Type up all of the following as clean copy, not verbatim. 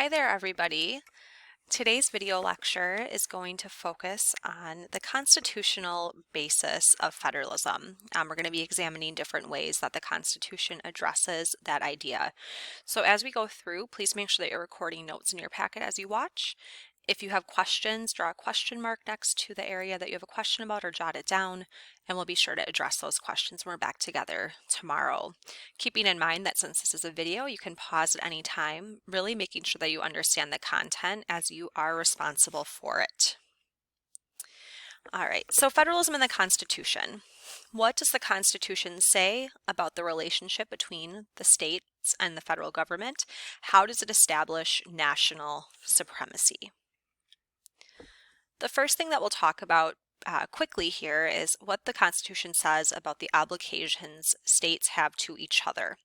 Hi there, everybody. Today's video lecture is going to focus on the constitutional basis of federalism. We're going to be examining different ways that the Constitution addresses that idea. So as we go through, please make sure that you're recording notes in your packet as you watch. If you have questions, draw a question mark next to the area that you have a question about or jot it down, and we'll be sure to address those questions when we're back together tomorrow. Keeping in mind that since this is a video, you can pause at any time, really making sure that you understand the content as you are responsible for it. All right, so federalism and the Constitution. What does the Constitution say about the relationship between the states and the federal government? How does it establish national supremacy? The first thing that we'll talk about quickly here is what the Constitution says about the obligations states have to each other.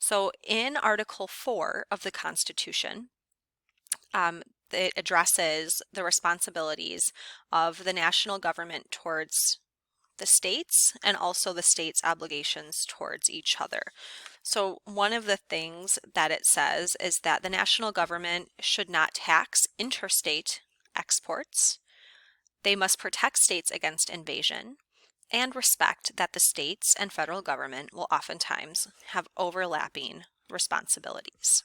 So in Article 4 of the Constitution, it addresses the responsibilities of the national government towards the states and also the states' obligations towards each other. So one of the things that it says is that the national government should not tax interstate exports. They must protect states against invasion and respect that the states and federal government will oftentimes have overlapping responsibilities.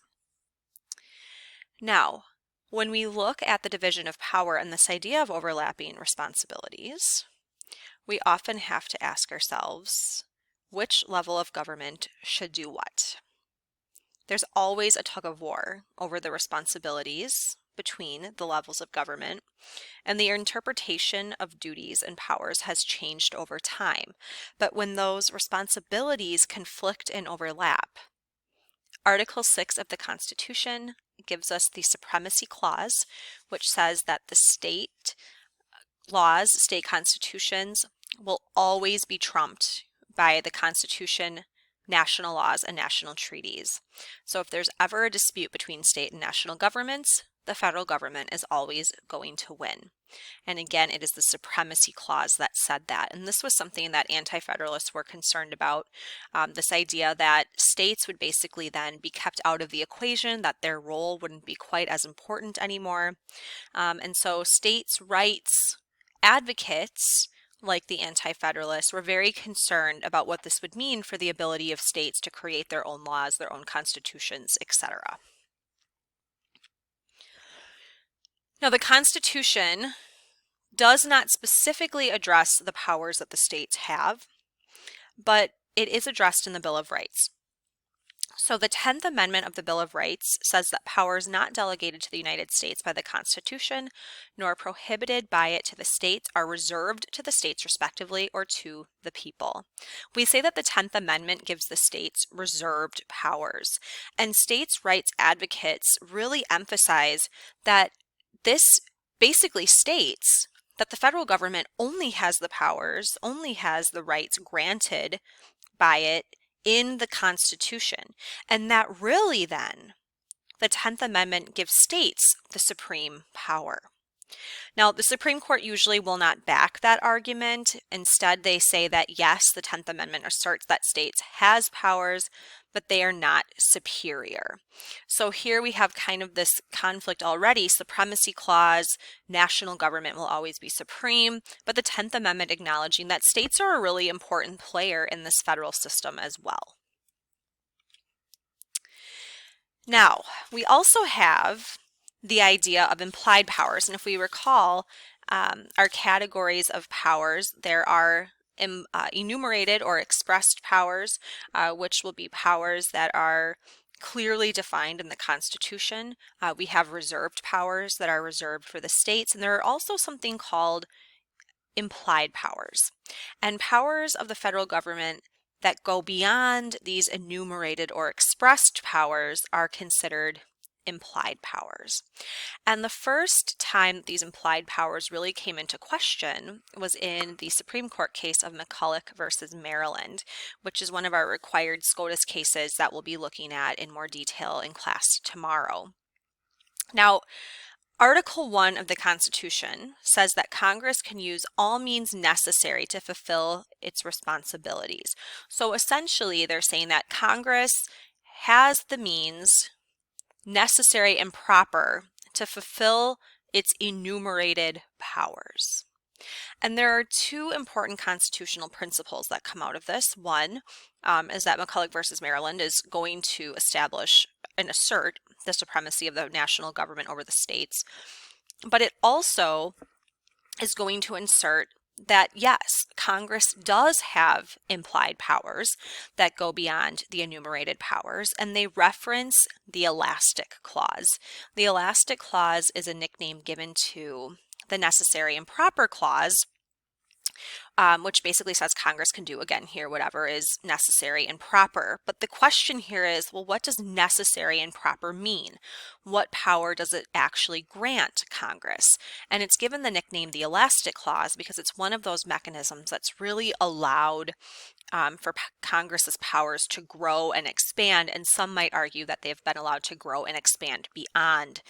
Now, when we look at the division of power and this idea of overlapping responsibilities, we often have to ask ourselves, which level of government should do what? There's always a tug of war over the responsibilities between the levels of government, and the interpretation of duties and powers has changed over time. But when those responsibilities conflict and overlap, Article 6 of the Constitution gives us the Supremacy Clause, which says that the state laws, state constitutions, will always be trumped by the Constitution, national laws, and national treaties. So if there's ever a dispute between state and national governments, the federal government is always going to win. And again, it is the Supremacy Clause that said that. And this was something that anti-federalists were concerned about, this idea that states would basically then be kept out of the equation, that their role wouldn't be quite as important anymore. And so states' rights advocates, like the anti-federalists, were very concerned about what this would mean for the ability of states to create their own laws, their own constitutions, etc. Now, the Constitution does not specifically address the powers that the states have, but it is addressed in the Bill of Rights. So the 10th Amendment of the Bill of Rights says that powers not delegated to the United States by the Constitution, nor prohibited by it to the states, are reserved to the states respectively or to the people. We say that the 10th Amendment gives the states reserved powers, and states' rights advocates really emphasize that this basically states that the federal government only has the powers, only has the rights granted by it in the Constitution, and that really then the 10th Amendment gives states the supreme power. Now, the Supreme Court usually will not back that argument. Instead, they say that yes, the 10th Amendment asserts that states has powers, but they are not superior. So here we have kind of this conflict already. Supremacy Clause, national government will always be supreme, but the 10th Amendment acknowledging that states are a really important player in this federal system as well. Now, we also have the idea of implied powers, and if we recall our categories of powers, there are enumerated or expressed powers, which will be powers that are clearly defined in the Constitution. We have reserved powers that are reserved for the states, and there are also something called implied powers. And powers of the federal government that go beyond these enumerated or expressed powers are considered implied powers. And the first time these implied powers really came into question was in the Supreme Court case of McCulloch versus Maryland, which is one of our required SCOTUS cases that we'll be looking at in more detail in class tomorrow. Now, Article 1 of the Constitution says that Congress can use all means necessary to fulfill its responsibilities. So essentially, they're saying that Congress has the means necessary and proper to fulfill its enumerated powers. And there are two important constitutional principles that come out of this. One is that McCulloch versus Maryland is going to establish and assert the supremacy of the national government over the states. But it also is going to insert that, yes, Congress does have implied powers that go beyond the enumerated powers, and they reference the elastic clause. The elastic clause is a nickname given to the necessary and proper clause, which basically says Congress can do, again, here, whatever is necessary and proper. But the question here is, well, what does necessary and proper mean? What power does it actually grant Congress? And it's given the nickname the elastic clause because it's one of those mechanisms that's really allowed for Congress's powers to grow and expand, and some might argue that they've been allowed to grow and expand beyond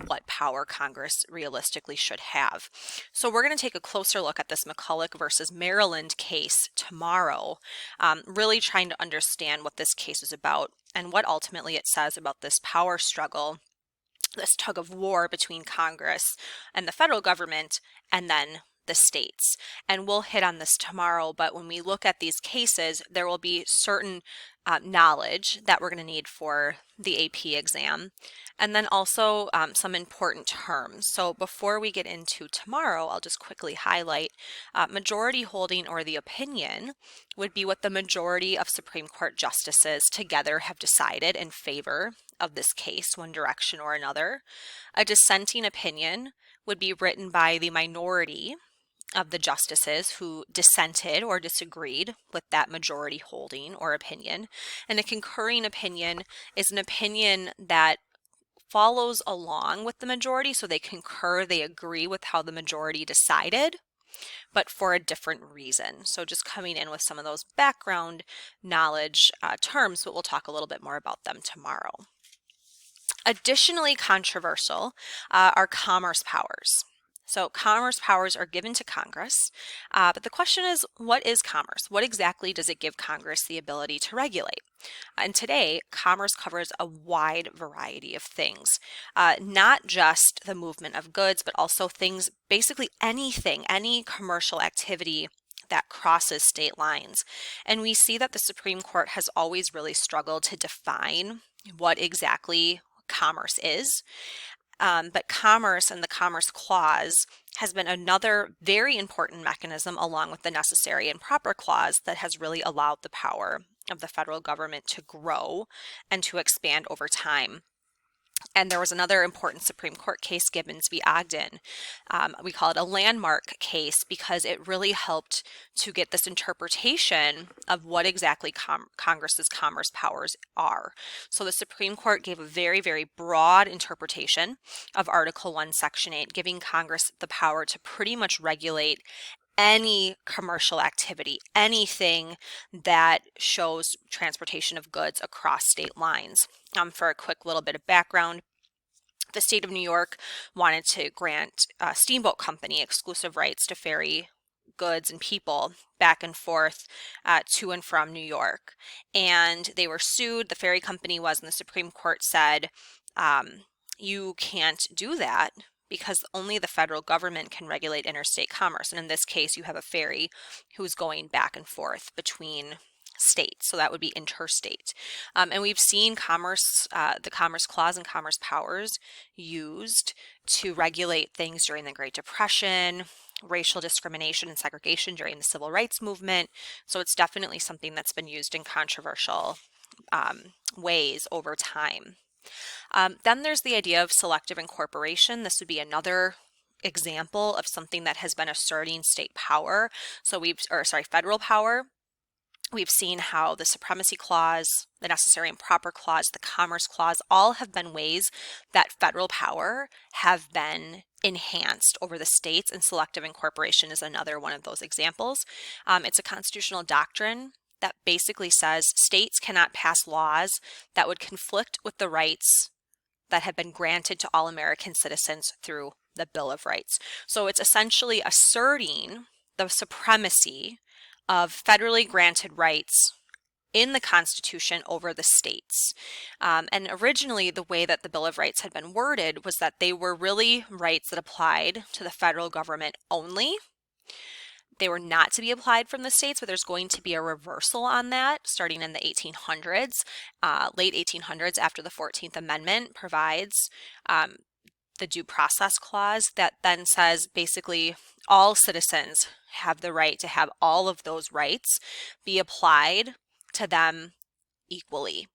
what power Congress realistically should have. So we're going to take a closer look at this McCulloch versus Maryland case tomorrow, really trying to understand what this case is about and what ultimately it says about this power struggle, this tug of war between Congress and the federal government, and then the states. And we'll hit on this tomorrow, but when we look at these cases, there will be certain knowledge that we're going to need for the AP exam, and then also some important terms. So before we get into tomorrow, I'll just quickly highlight majority holding, or the opinion, would be what the majority of Supreme Court justices together have decided in favor of this case, one direction or another. A dissenting opinion would be written by the minority of the justices who dissented or disagreed with that majority holding or opinion. And a concurring opinion is an opinion that follows along with the majority, so they concur, they agree with how the majority decided, but for a different reason. So just coming in with some of those background knowledge terms, but we'll talk a little bit more about them tomorrow. Additionally controversial are commerce powers. So commerce powers are given to Congress, but the question is, what is commerce? What exactly does it give Congress the ability to regulate? And today, commerce covers a wide variety of things, not just the movement of goods, but also things, basically anything, any commercial activity that crosses state lines. And we see that the Supreme Court has always really struggled to define what exactly commerce is. But commerce and the Commerce Clause has been another very important mechanism, along with the necessary and proper clause, that has really allowed the power of the federal government to grow and to expand over time. And there was another important Supreme Court case, Gibbons v. Ogden. We call it a landmark case because it really helped to get this interpretation of what exactly Congress's commerce powers are. So the Supreme Court gave a very, very broad interpretation of Article 1, Section 8, giving Congress the power to pretty much regulate any commercial activity, anything that shows transportation of goods across state lines. For a quick little bit of background, the state of New York wanted to grant a steamboat company exclusive rights to ferry goods and people back and forth to and from New York. And they were sued, the ferry company was, and the Supreme Court said, you can't do that, because only the federal government can regulate interstate commerce. And in this case, you have a ferry who's going back and forth between states, so that would be interstate. And we've seen commerce, the Commerce Clause and commerce powers used to regulate things during the Great Depression, racial discrimination and segregation during the Civil Rights Movement. So it's definitely something that's been used in controversial ways over time. Then there's the idea of selective incorporation. This would be another example of something that has been asserting state power. So federal power. We've seen how the Supremacy Clause, the Necessary and Proper Clause, the Commerce Clause, all have been ways that federal power have been enhanced over the states, and selective incorporation is another one of those examples. It's a constitutional doctrine that basically says states cannot pass laws that would conflict with the rights that have been granted to all American citizens through the Bill of Rights. So it's essentially asserting the supremacy of federally granted rights in the Constitution over the states. And originally, the way that the Bill of Rights had been worded was that they were really rights that applied to the federal government only. They were not to be applied from the states, but there's going to be a reversal on that starting in the 1800s, late 1800s, after the 14th Amendment provides the Due Process Clause that then says basically all citizens have the right to have all of those rights be applied to them equally.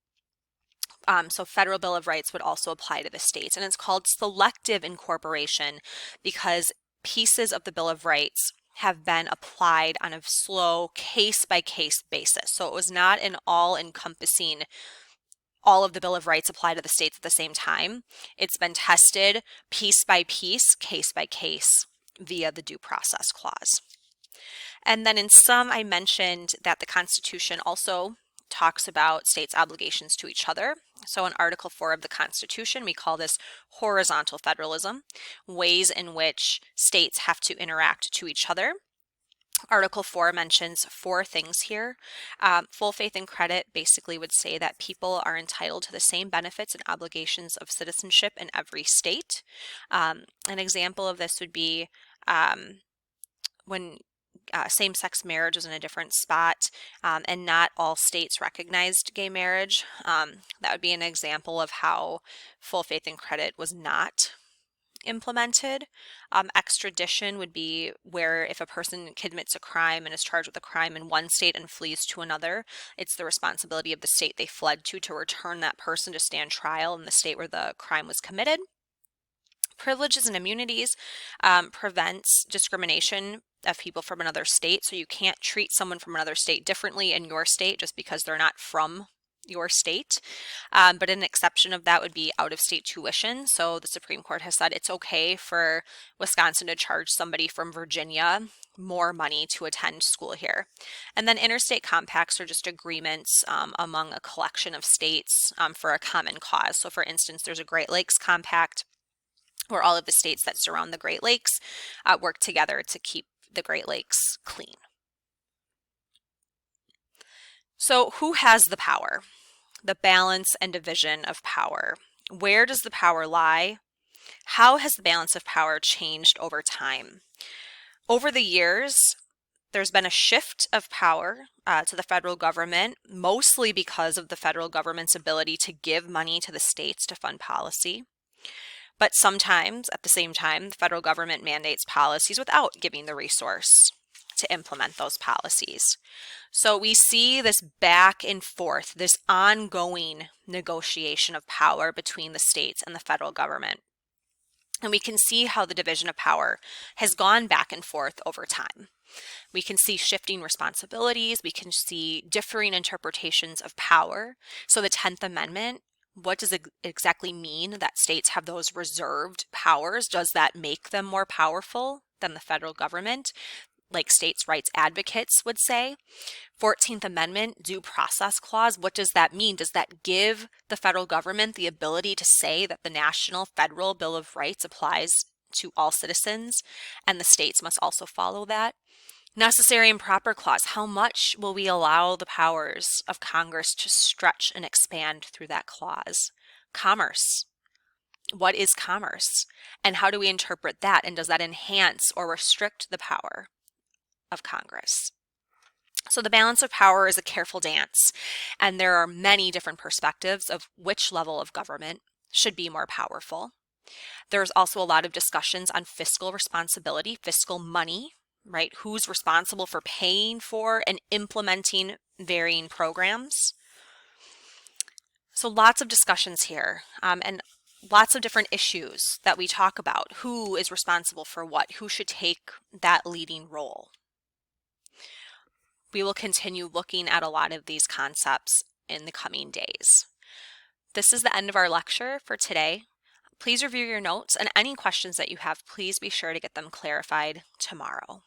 So Federal Bill of Rights would also apply to the states, and it's called selective incorporation because pieces of the Bill of Rights have been applied on a slow case-by-case basis. So it was not an all-encompassing all of the Bill of Rights apply to the states at the same time. It's been tested piece by piece, case by case via the Due Process Clause. And then in some, I mentioned that the Constitution also talks about states' obligations to each other. So in Article 4 of the Constitution, we call this horizontal federalism, ways in which states have to interact to each other. Article 4 mentions 4 things here. Full faith and credit basically would say that people are entitled to the same benefits and obligations of citizenship in every state. An example of this would be when same-sex marriage was in a different spot and not all states recognized gay marriage. That would be an example of how full faith and credit was not implemented. Extradition would be where if a person commits a crime and is charged with a crime in one state and flees to another, it's the responsibility of the state they fled to return that person to stand trial in the state where the crime was committed. Privileges and immunities prevents discrimination of people from another state. So you can't treat someone from another state differently in your state just because they're not from your state. But an exception of that would be out-of-state tuition. So the Supreme Court has said it's okay for Wisconsin to charge somebody from Virginia more money to attend school here. And then interstate compacts are just agreements among a collection of states for a common cause. So for instance, there's a Great Lakes Compact where all of the states that surround the Great Lakes work together to keep the Great Lakes clean. So who has the power? The balance and division of power. Where does the power lie? How has the balance of power changed over time? Over the years, there's been a shift of power to the federal government, mostly because of the federal government's ability to give money to the states to fund policy. But sometimes, at the same time, the federal government mandates policies without giving the resource to implement those policies. So we see this back and forth, this ongoing negotiation of power between the states and the federal government. And we can see how the division of power has gone back and forth over time. We can see shifting responsibilities. We can see differing interpretations of power. So the 10th Amendment, what does it exactly mean that states have those reserved powers? Does that make them more powerful than the federal government, like states' rights advocates would say? 14th Amendment, Due Process Clause, what does that mean? Does that give the federal government the ability to say that the National Federal Bill of Rights applies to all citizens and the states must also follow that? Necessary and Proper Clause, how much will we allow the powers of Congress to stretch and expand through that clause? Commerce. What is commerce? And how do we interpret that? And does that enhance or restrict the power of Congress? So the balance of power is a careful dance, and there are many different perspectives of which level of government should be more powerful. There's also a lot of discussions on fiscal responsibility, fiscal money, right? Who's responsible for paying for and implementing varying programs? So lots of discussions here and lots of different issues that we talk about. Who is responsible for what? Who should take that leading role? We will continue looking at a lot of these concepts in the coming days. This is the end of our lecture for today. Please review your notes, and any questions that you have, please be sure to get them clarified tomorrow.